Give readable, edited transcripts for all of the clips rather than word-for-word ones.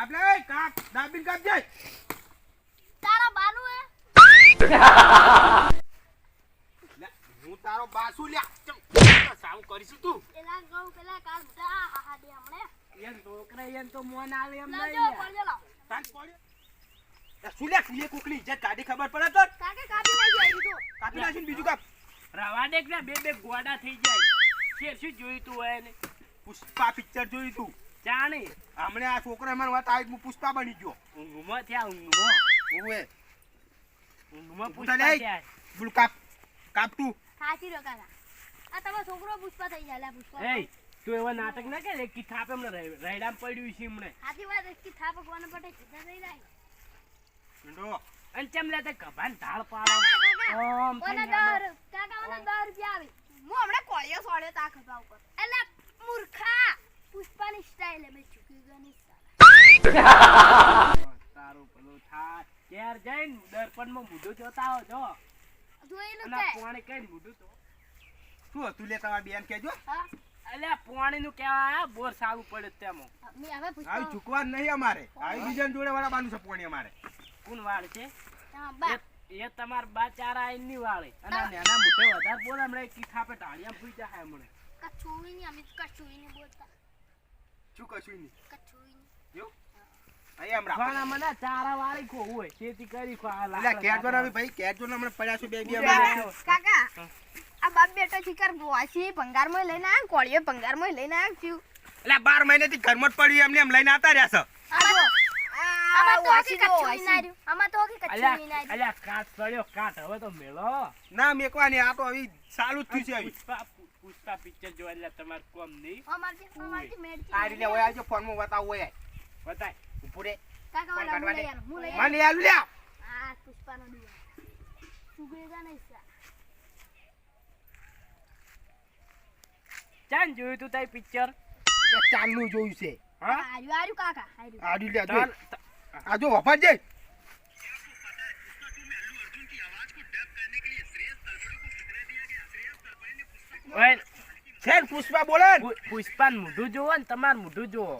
કાપ લે કાપ દાબીન કાપ જાય તારા બાનું હે હું તારો બાસુ લ્યા ચમ સાવ કરીશું તું એલા ગૌ પેલા કાલ બધા હા દે હમણે એન છોકરા એન તો મોન આલે એમ લાજો નહીં પડજો લાવ તાન પડ્યો સુલે કોકલી ઇજ્જત કાઢી ખબર પડે તો કાકે કાપી નાખી આવી તો કાપી નાખીને બીજું કાપ રવા દે કે બે ગોડા થઈ જાય છે શું જોયું તું હોય ને પુષ્પા પિક્ચર જોયું તું જાણી હમણે આ છોકરા મને વાત આવી હું પુષ્પા બની ગયો ઊંઘમાં થયા ઊંઘમાં ઓએ ઊંઘમાં પૂછા પૂછતા લે થયા બોલ કાપ કાપ તું સાચી રો કાકા આ તમારો છોકરો પુષ્પા થઈ જાય લા પુષ્પા એ તું એવા નાટક ના કરે કે થાપ એમને રાયડામ પડ્યું છે એમને સાચી વાત છે કે થાપ કોને પટે સીધા થઈ જાય મીંડો અને ચમ લે તે કભાન ઢાળ પાડો કાકા ઓમ ઓના થઈ દર કાકા ઓના 10 રૂપિયા આવી હું હમણે કોળિયો સોળ્યો તા ખભા ઉપર એટલે મૂર્ખા પુષ્પાની સ્ટાઈલ મે ચૂકી ગની તારું પેલું થા ક્યાર જઈને દર્પણમાં મૂઢું જોતા હો જો જોઈલું અને તે પાણી કઈ મૂઢું તો શું હતું લે તમાર બેન કેજો હા અલ્યા પાણી નું કેવા બોર સારું પડે તેમાં મે હવે પુષ્પા આવી ચૂકવા નહીં અમારે આવી બીજા જોડે વાળા બાનું છે પોણી અમારે કોણ વાળ છે હા બા એ તમાર બા ચારા આઈની વાળે અને આ નાના મોઢે વધારે બોલ હમણે કી થાપે ટાળિયા ફૂઈ જાય હમણે કચુઈ ની અમે કચુઈ ની બોલતા શું કશું નહીં કચુઈ ની જો અહીં આમ રાખો ખાના મને ચારા વાળી કો હોય ખેતી કરી કો આ એટલે કેટ બનાવી ભાઈ કેટ જો હમણાં પડ્યા છે બે બે કાકા આ બાપ બેટો શિકાર વાસી ભંગારમાં લઈને આ કોળિયો ભંગારમાં લઈને આ છું એટલે 12 મહિનેથી ઘરમાં જ પડ્યું એમને એમ લઈને આવતા રહ્યા છે આમાં તો કે કચુઈ ના રહ્યું આમાં તો કે કચુઈ ના રહ્યું અલ્યા કાટ પડ્યો કાટ હવે તો મેલો ના મેકવાની આ તો હવે ચાલુ જ થયું છે હવે પુષ્પા પિક્ચર જોવા એટલે તમાર કોમ નહીં અમારથી મેડ આ રીતે હોય આવજો ફોનમાં બતાવો હોય બતાય ઉપરે કાકા ફોન વાલા કાઢવા હું લઈ દે આવું મને આલુ લ્યા આ પુષ્પાનો દીવા સુગરેગા નહીં સા ચાન જોયું તું તારી પિક્ચર ચાલનું જોયું છે હા આર્યું કાકા આર્યું આડું લ્યા જો આ જો વફાત જઈ ઓય છે પુષ્પા બોલે પુષ્પાન મોઢું જોવો ને તમાર મોઢું જોવો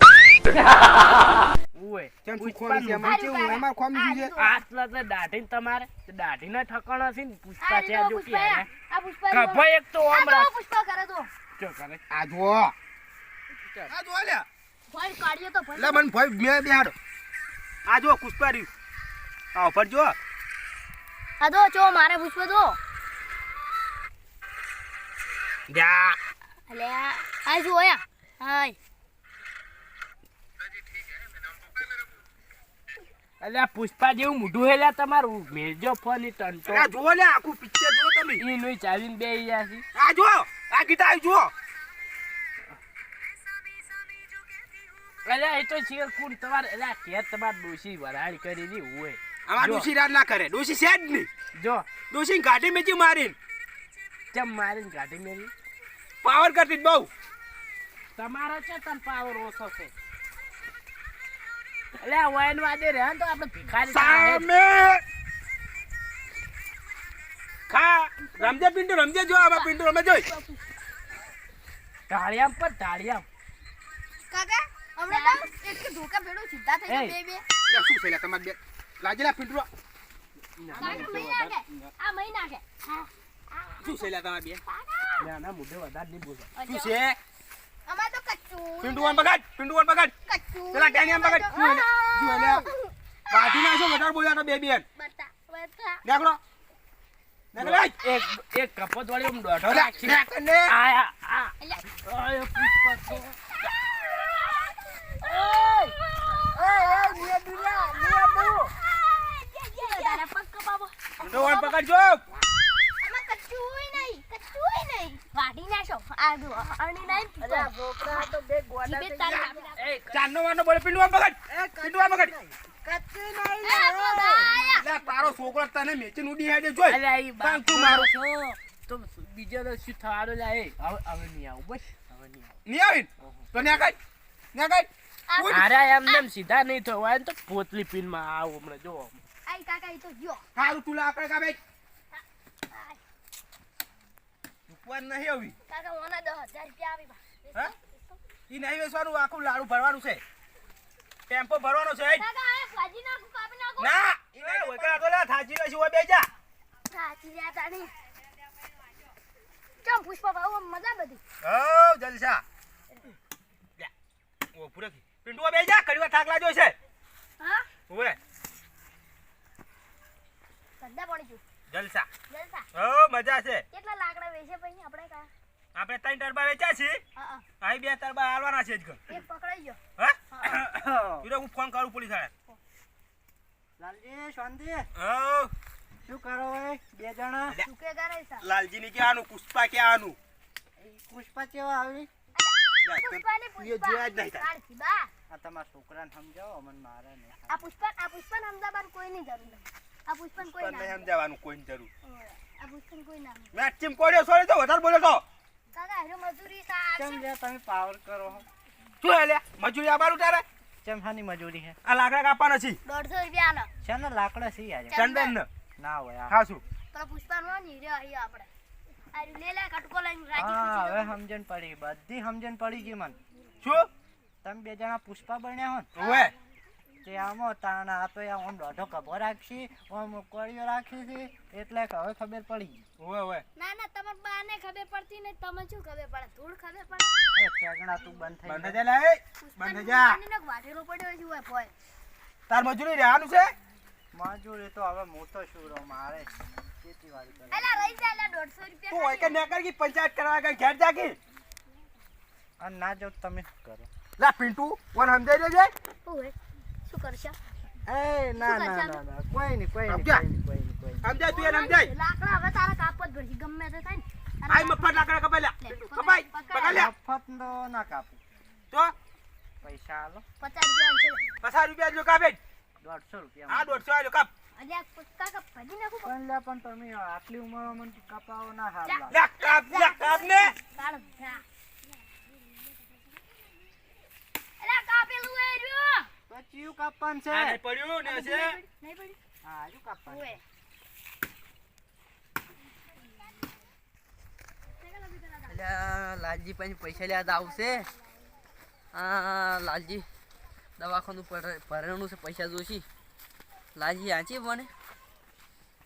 ઓય કેમ શું ખોમી છે એમાં કેવું એમાં ખોમી છે આટલા તો દાઢી તમારે દાઢીના ઠકાણા છે ને પુષ્પા છે જો કે આ પુષ્પા કભો એક તો ઓમ રાખ પુષ્પા કરે તો જો કરે આ જો આ જો લ્યા ભાઈ કાઢ્યો તો ભાઈ લે મન ભાઈ મે બેહાડો આ જો પુષ્પા રહ્યું આ ઉપર જો આ દો જો મારે પુષ્પા દો જા અલે આ જો આયા હાય અલ્યા પુષ્પા જેવું મોઢું હેલા તમારું મેજો ફોન ની ટંટો આ જો લે આખું પિક્ચર જો તમે ઈ નોઈ ચાવીને બેહી ગયા છે આ જો આ ગીત આવી જો અલ્યા એ તો શેર કુડ તમારે અલ્યા કે તમાર ડોશી વરાળ કરી ની હોય આમાં ડોશી રાત ના કરે ડોશી છે જ નહીં જો ડોશી ગાડી મેચી મારીને ચમ મારીને કાઢી મેલી પાવર કરતી બહુ તમારો છે તન પાવર ઓછો છે અલ્યા વાયન વાદે રહે તો આપણે ભિખારી સામે ખા રમજે પિંટુ રમજે જો આમાં પિંટુ રમે જોઈ ઢાળિયામ પર ઢાળિયામ કાકા હમણાં તો એક ધોકા ભેડો સીધા થઈ ગયા બે બે લે શું છે લે તમાર બે લાજેલા પિંટુ કાકા મહિના કે આ મહિના કે હા શું છે લે તમાર બે ના ના મોઢે વધારે નહીં બોલો શું છે અમાર તો કચ્ચું પિંટુ વન બગાડ કચ્ચું પેલા ટેનિયમ બગાડ શું લે શું લે કાઢી નાખો વધારે બોલ્યા તો બે બેન બતા બતા દેખલો દેખલો એક કપત વાળી આમ દોઢો લે રાખી ને આયા આ અલ્યા આયો પુષ્પા તો તારા પગ કપાવો પિંટુ વન પકડજો આમાં કચ્ચુંય નહીં વાઢી નાખો આ દો અણી નહીં અલ્યા બોકરા તો બે ગોડા થઈ ગયા એ ચાંદનો વાનો બોલે પિંટુ વન પકડ પિંટુ વન પકડ કચ્ચું નહીં આયા લે તારો છોકરો તને મેચીને ઉડી હેડે જોઈ અલ્યા ઈ કાંઈ તું મારો છો તો બીજો તો શું થવાનું લા એ હવે નહીં આવું બસ હવે નહીં આવું નહીં આવીને તો ન્યા કાઢ અરે એમને એમ સીધા નહીં થવાય ને તો પોતલી પીનમાં આવું હમણાં જો આઈ કાકા ઈ તો જો સારું તું લાકડે કાબે ચૂકવાનું નહીં આવી કાકા ઓના 10000 રૂપિયા આવી બા હા ઈ નહીં વેચવાનું આખું લાડુ ભરવાનું છે ટેમ્પો ભરવાનો છે કાકા આ ભાજી નાખું કાપી નાખું ના એ ઓય તો લા થાજી ગઈ છે ઓય બેજા સાચી રહ્યા તાણી ચમ પુષ્પા ભાવ મજા બધી ઓ જલસા લે ઓ પૂરે પિંટુ બેજા કડીવા થાક લાગ્યો છે હા ઓય સદ્દા પડી ગયું જલસા જલસા ઓ મજા છે કેટલા લાકડા વેચે પછી આપણે કા આપણે 3 ટરબા વેચ્યા છે હા આઈ 2 ટરબા હાલવાના છે જ ઘર એક પકડાઈ ગયો હા ઈરો હું ફોન કરું પોલીસ વાળા લાલજી શાંતિ ઓ શું કરો ભાઈ બે જણા શું કે કરે સા લાલજી ની કે આનું પુષ્પા કે આનું પુષ્પા કેવા આવી પુષ્પાને પુષ્પા કાઢી બા આ તમારા છોકરાને સમજાવો મને મારે નહીં આ પુષ્પા અમદાવાદ કોઈ નહીં જરૂર નહીં આ પુષ્પા કોઈ પણ ના સમજાવવાનું કોઈ જરૂર આ પુષ્પા કોઈ ના મેં ચીમ કોડ્યો સોરી તો વધારે બોલ્યો તો કાકા હેરો મજૂરી સા કેમ લે તમે પાવર કરો છો શું હે લે મજૂરી આબારું તારે કેમ હાની મજૂરી છે આ લાકડા કાપવાના છે 150 રૂપિયા ના છે ને લાકડા છે યાર ચંદન ને ના હોય હા શું પેલા પુષ્પા નો ની રે અહીં આપણે આ લે લે કટકો લઈને રાજી હા ખુશી હવે સમજણ પડી બધી સમજણ પડી ગઈ મને શું તમે બે જણા પુષ્પા બન્યા હો ઓએ તે આમો તાણા આ તો આમ દોઢો કભો રાખશી આમ કોળીઓ રાખી છે એટલે કે હવે ખબર પડી ઓએ ઓએ ના ના તમાર બાને ખબર પડતી ને તમે શું ખબર પડે થોડ ખબર પડે એ ઠેકણા તું બંધ થઈ બંધ જા. જા લે બંધ જા ને વાટેલો પડ્યો છે ઓય ભોય તાર મજૂરી રહેવાનું છે મજૂરી તો હવે મોટો શુરો મારે ખેતીવાડી કરે એલા રહી જા એલા 150 તું રૂપિયા હોય કે નેકર કી પંચાયત કરવા કે ઘેર જાકી અને ના જો તમે શું કરો લા પિંટુ કોણ સમજાઈ દેજે ઓય શું કરશે એ ના શું ના કરશે? ના ના કોઈ નહીં કોઈ નહીં સમજ્યા? કોઈ નહીં કોઈ નહીં સમજાય તું એને સમજાય લાકડા હવે તારા કાપ જ ભરજી ગમે તે થાય ને આઈ મફત લાકડા કપાઈ લ્યા પિંટુ કપાઈ પકડ લ્યા મફત તો ના કાપું તો પૈસા આલો 50 રૂપિયા છે 50 રૂપિયા જો કાપે 150 રૂપિયા આ 150 આલ્યો કાપ અલ્યા કાકા ભજી નાખું પણ લે પણ તમે આટલી ઉંમરમાં મને કપાવો ના હાલ જા. લાગે. લ્યા કાપ ને કાળ ભા એલા કાપેલું એ રહ્યો તો ચિયું કાપવાનું છે આ નહીં પડ્યું ને છે નહીં પડી હા હજુ કાપવાનું ઓય અલ્યા લાલજી પાસે પૈસા લેવા આવશે હા લાલજી દવાખાનું ભરેલું છે પૈસા જોશી લાલજી આંચી બને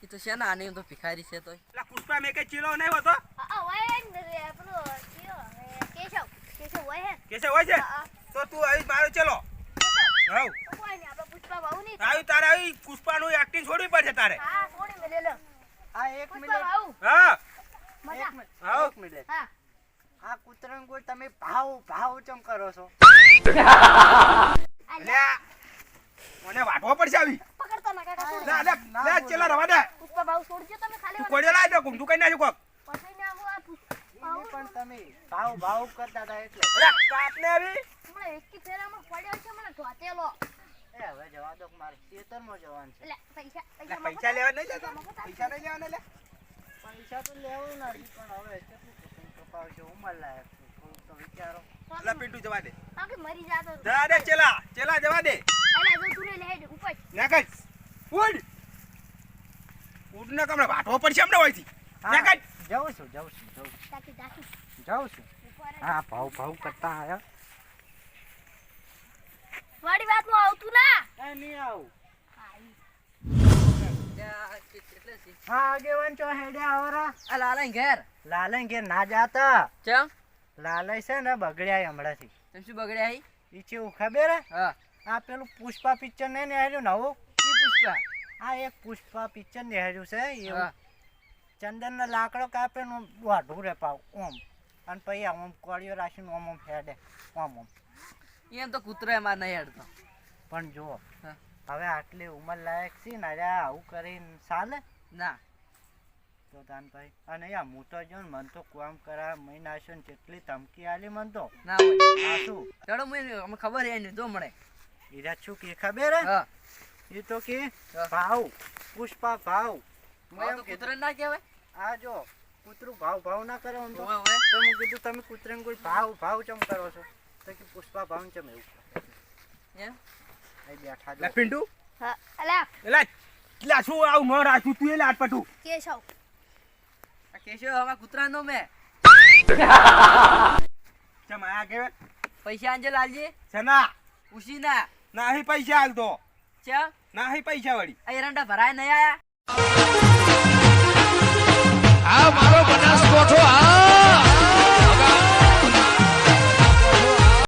એ તો છે ને આને તો ભિખારી છે તો લા પુષ્પા મે કે ચીલો નહીં હોતો આ ઓય ને રે આપણો કયો કેશવ ઓય હે કેસે હોય છે તો તું આવી મારો ચલો હાઉ કોઈ નહીં આપણે પુષ્પા ભાવ નહીં આવી તારે આવી પુષ્પાનું એક્ટિંગ છોડવી પડશે તારે હા થોડી મેલે લો આ એક પુષ્પા મિનિટ ભાવ હા મજા હાઉ એક મિનિટ હા આ કૂતરાને કોઈ તમે ભાવ ચમ કરો છો લ્યા મને વાટવો પડશે આવી પકડતા ના કાકા થોડી. લે લે લે ચલા રવા દે પુષ્પા ભાવ છોડજો તમે ખાલી તું કોડ્યો લાવ દે કુંડુ કઈ નાખ્યું કોક પછી ના હું આ પુષ્પા એને પણ તમે ભાવ કરતા હતા એટલે લે કાપ ને આવી હમણાં એકી ફેરામાં પડ્યો છે મને ધોતેલો એ હવે જવા દો કે મારે ખેતરમાં જવાનું છે એટલે પૈસા લે પૈસા પૈસા લેવા નહીં જતા પૈસા નહીં લેવાના લે પૈસા તો લેવું નથી પણ હવે કેટલું કુટુંબ કપાવશે ઉંમર લાયક છે થોડુંક તો વિચારો લે પિન્ટુ જવા દે કે મરી જાતો જવા દે ચલા જવા દે અલા જો તું લે હેડ ઉપર નાકજ ઉડ ઉડ ને કમણે વાટવો પડશે હમણાં હોયથી નાકજ જાઉં છું તાકી તાકી જાઉં છું ઉપર હા ભાવ કરતા આયા વાડી વાત નું આવતું ના એ નહીં આવું અલ્યા, કેટલે છે? હા આગેવાન ચો હેડે આવરા આ લાલાને ઘેર લાલન ઘેર ના જાતા ચમ લાલય છે ને બગડ્યા હમણાંથી તમે શું બગડ્યા હી ઈ ચેવું ખબર હે હા આ પેલું પુષ્પા પિક્ચર ને નેહર્યું નવું ઈ પુષ્પા આ એક પુષ્પા પિક્ચર નેહર્યું છે એવું હા ચંદનનો લાકડો કાપે ને વાઢું રે પાવ ઓમ અને પછી આમ કોળીઓ રાખીને ઓમ હેડે ઓમ એમ તો કૂતરો માર નહીં હેડતો પણ જુઓ હા. હવે આટલી ઉંમર લાયક છે ને અરે આવું કરીને ચાલે ના તો તાનભાઈ અને યા હું તો જો ને મને તો કામ કરા મહિના છે ને કેટલી ધમકી આલી મને તો ના હોય આ શું ચડો મને ખબર હે એની જો મળે ઈરા શું કે ખબર હે હા એ તો કે હા. ભાવ પુષ્પા ભાવ મેં આ એમ તો કીધું કૂતરો ના કહેવાય આ જો કૂતરું ભાવ ના કરે આમ તો ઓવે ઓવે તો મેં કીધું તમે કૂતરાને કોઈ ભાવ ચમ કરો છો તો કે પુષ્પા ભાવ ચમ એવું એમ અહીં બેઠા લે જો પિન્ટુ હા અલા લે લે શું આવું ન રાખ્યું તું એટલે આટપટું કેશવ આ કેશવ અમાર કૂતરા નો મેં ચમ આ કે પૈસા આંજે લાલજી સના ઉશી ના નાહી પૈસા હાલ તો ચા નાહી પૈસા વળી આ એરંડા ભરાય નહીં આયા